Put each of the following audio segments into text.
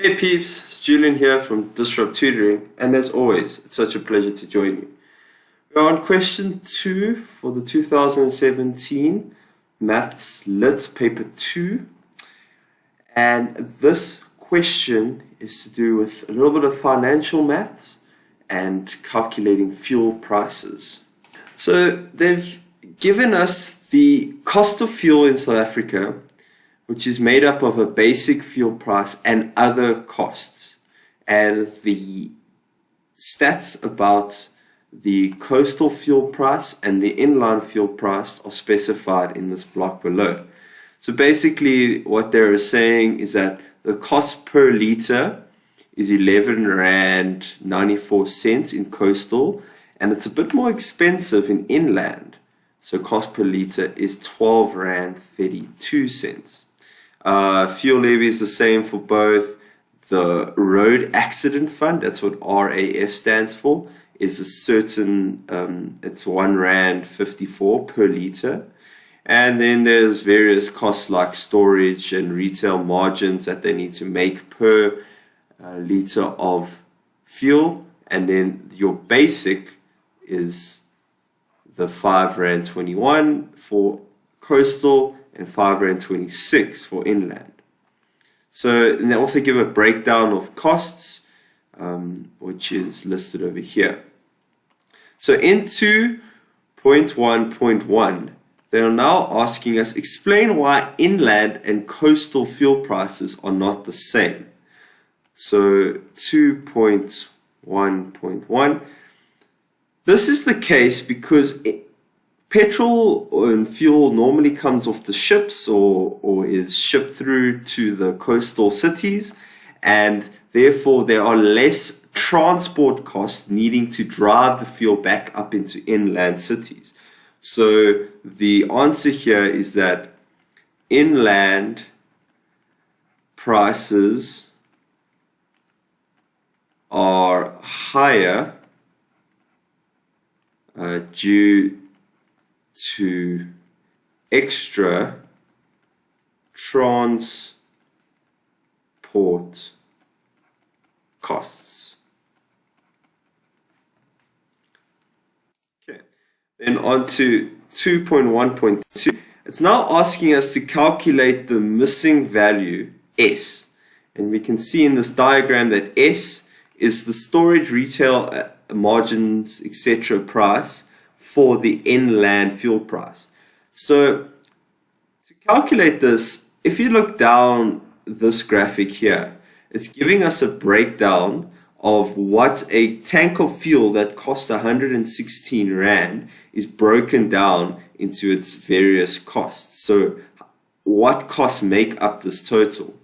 Hey peeps, it's Julian here from Disrupt Tutoring, and as always, it's such a pleasure to join you. We're on question 2 for the 2017 Maths Lit Paper 2, and this question is to do with a little bit of financial maths and calculating fuel prices. So they've given us the cost of fuel in South Africa, which is made up of a basic fuel price and other costs. And the stats about the coastal fuel price and the inland fuel price are specified in this block below. So basically what they're saying is that the cost per litre is 11 Rand 94 cents in coastal, and it's a bit more expensive in inland. So cost per litre is 12 Rand 32 cents. Fuel levy is the same for both. The road accident fund, that's what RAF stands for, is a certain, it's 1 Rand 54 per litre. And then there's various costs like storage and retail margins that they need to make per litre of fuel. And then your basic is the 5 Rand 21 for coastal and 5 Rand 26 for inland. So, and they also give a breakdown of costs, which is listed over here. So in 2.1.1, they are now asking us, explain why inland and coastal fuel prices are not the same. So 2.1.1, this is the case because petrol and fuel normally comes off the ships or is shipped through to the coastal cities, and therefore there are less transport costs needing to drive the fuel back up into inland cities. So the answer here is that inland prices are higher due to extra transport costs. Okay, then on to 2.1.2. It's now asking us to calculate the missing value S. And we can see in this diagram that S is the storage, retail margins, etc. price for the inland fuel price. So to calculate this, if you look down this graphic here, it's giving us a breakdown of what a tank of fuel that costs 116 Rand is broken down into its various costs. So what costs make up this total?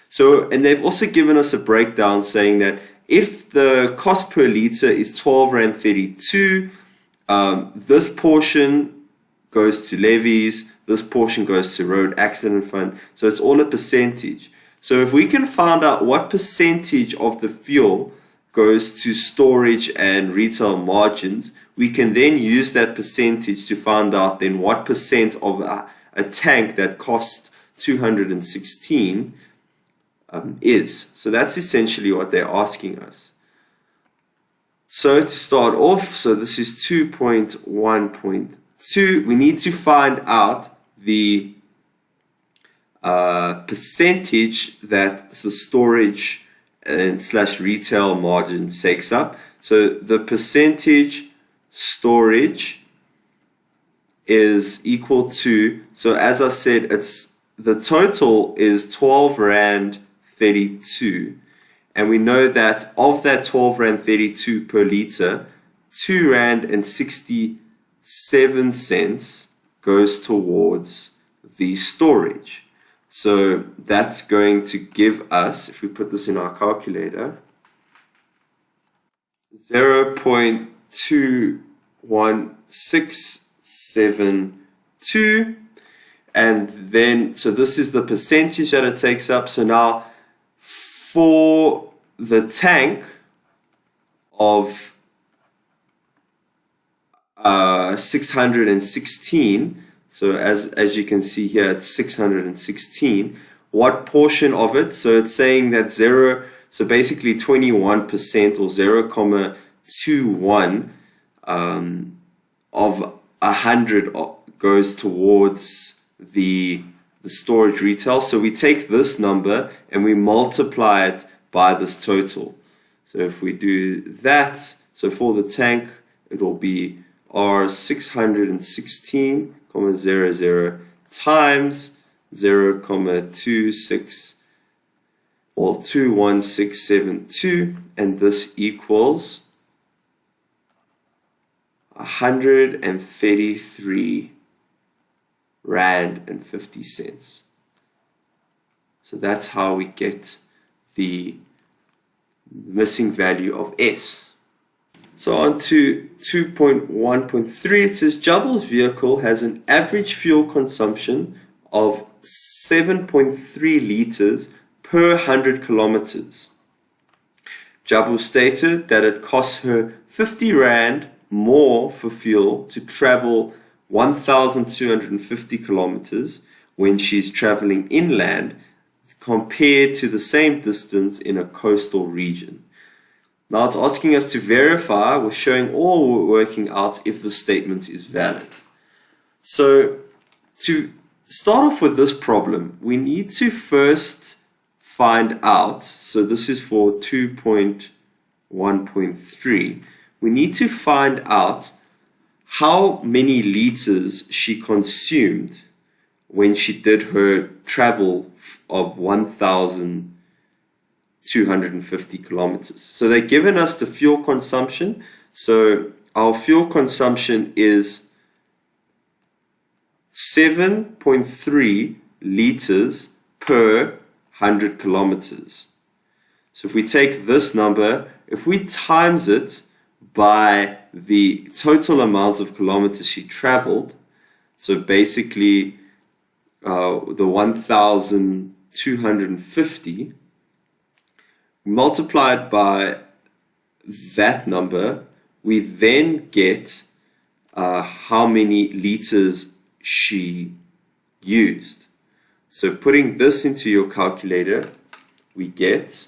So, and they've also given us a breakdown saying that if the cost per litre is 12 Rand 32, this portion goes to levies, this portion goes to road accident fund, so it's all a percentage. So if we can find out what percentage of the fuel goes to storage and retail margins, we can then use that percentage to find out then what percent of a tank that costs 216 is. So that's essentially what they're asking us. So to start off, so this is 2.1.2, we need to find out the percentage that the storage and / retail margin takes up. So the percentage storage is equal to, so as I said, it's the total is 12 Rand 32. And we know that of that 12 Rand 32 per litre, 2 Rand and 67 cents goes towards the storage. So that's going to give us, if we put this in our calculator, 0.21672. And then, so this is the percentage that it takes up. So now for the tank of 616, so as you can see here, it's 616. What portion of it? So it's saying that So basically 21% or 0.21 of 100 goes towards the storage retail. So we take this number and we multiply it by this total. So if we do that, so for the tank, it will be R616,00 times 0.26 or 21672, and this equals 133 Rand and 50 cents. So that's how we get the missing value of S. So on to 2.1.3, it says Jabul's vehicle has an average fuel consumption of 7.3 liters per 100 kilometers. Jabul stated that it costs her 50 Rand more for fuel to travel 1,250 kilometers when she's traveling inland compared to the same distance in a coastal region. Now it's asking us to verify, we're showing or we're working out if the statement is valid. So to start off with this problem, we need to first find out, so this is for 2.1.3, we need to find out how many liters she consumed when she did her travel of 1,250 kilometers. So they've given us the fuel consumption. So our fuel consumption is 7.3 liters per 100 kilometers. So if we take this number, if we times it by the total amount of kilometers she traveled, so basically the 1,250 multiplied by that number, we then get how many liters she used. So putting this into your calculator, we get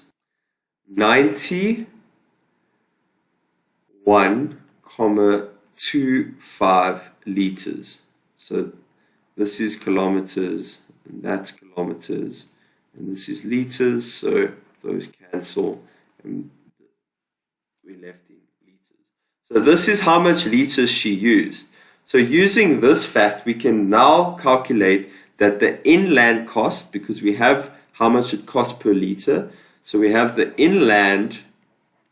91.25 liters. So this is kilometers, and that's kilometers, and this is liters, so those cancel, and we're left in liters. So this is how much liters she used. So using this fact, we can now calculate that the inland cost, because we have how much it costs per liter, so we have the inland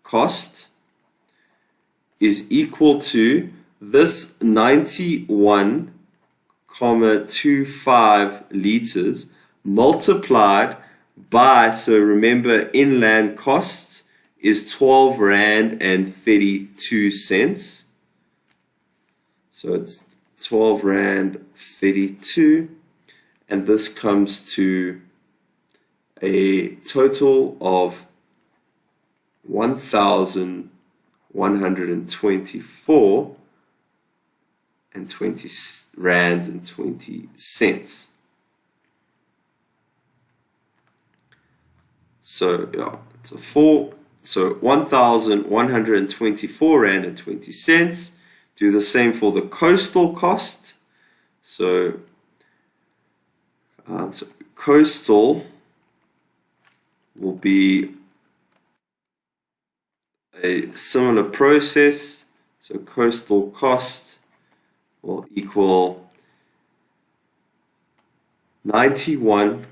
cost is equal to this 91.25 liters multiplied by, so remember inland cost is 12 Rand and 32 cents. So it's 12 Rand 32, and this comes to a total of 1,124 and 20 Rand and 20 cents. So yeah, it's a 1,124 Rand and 20 cents. Do the same for the coastal cost. So, coastal will be a similar process. So coastal cost will equal 91,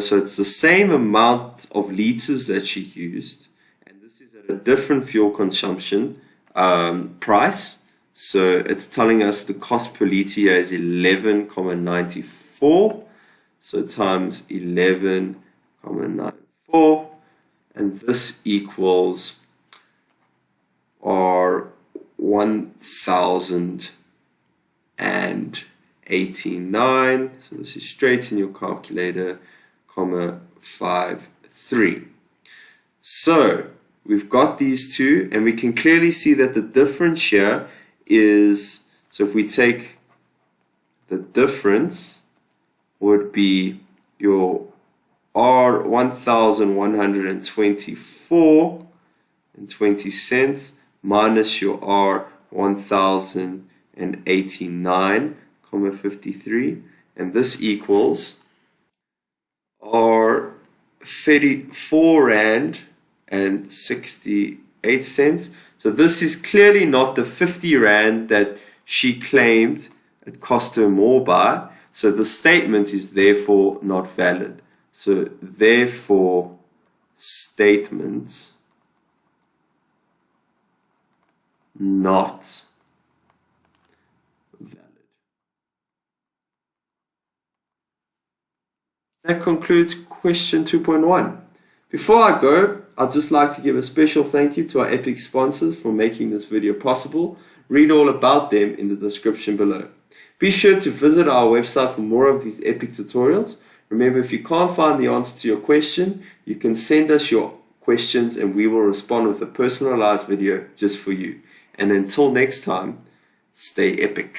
so it's the same amount of liters that she used, and this is at a different fuel consumption price. So it's telling us the cost per liter here is 11.94. So times 11.94, and this equals our 1,089. So this is straight in your calculator, 53. So we've got these two, and we can clearly see that the difference here is, so if we take the difference, would be your R 1,124.20 minus your R 1,089.53, and this equals R 34 Rand and 68 cents. So this is clearly not the 50 Rand that she claimed it cost her more by. So the statement is therefore not valid. So therefore statements not valid. That concludes question 2.1. Before I go, I'd just like to give a special thank you to our epic sponsors for making this video possible. Read all about them in the description below. Be sure to visit our website for more of these epic tutorials. Remember, if you can't find the answer to your question, you can send us your questions and we will respond with a personalized video just for you. And until next time, stay epic.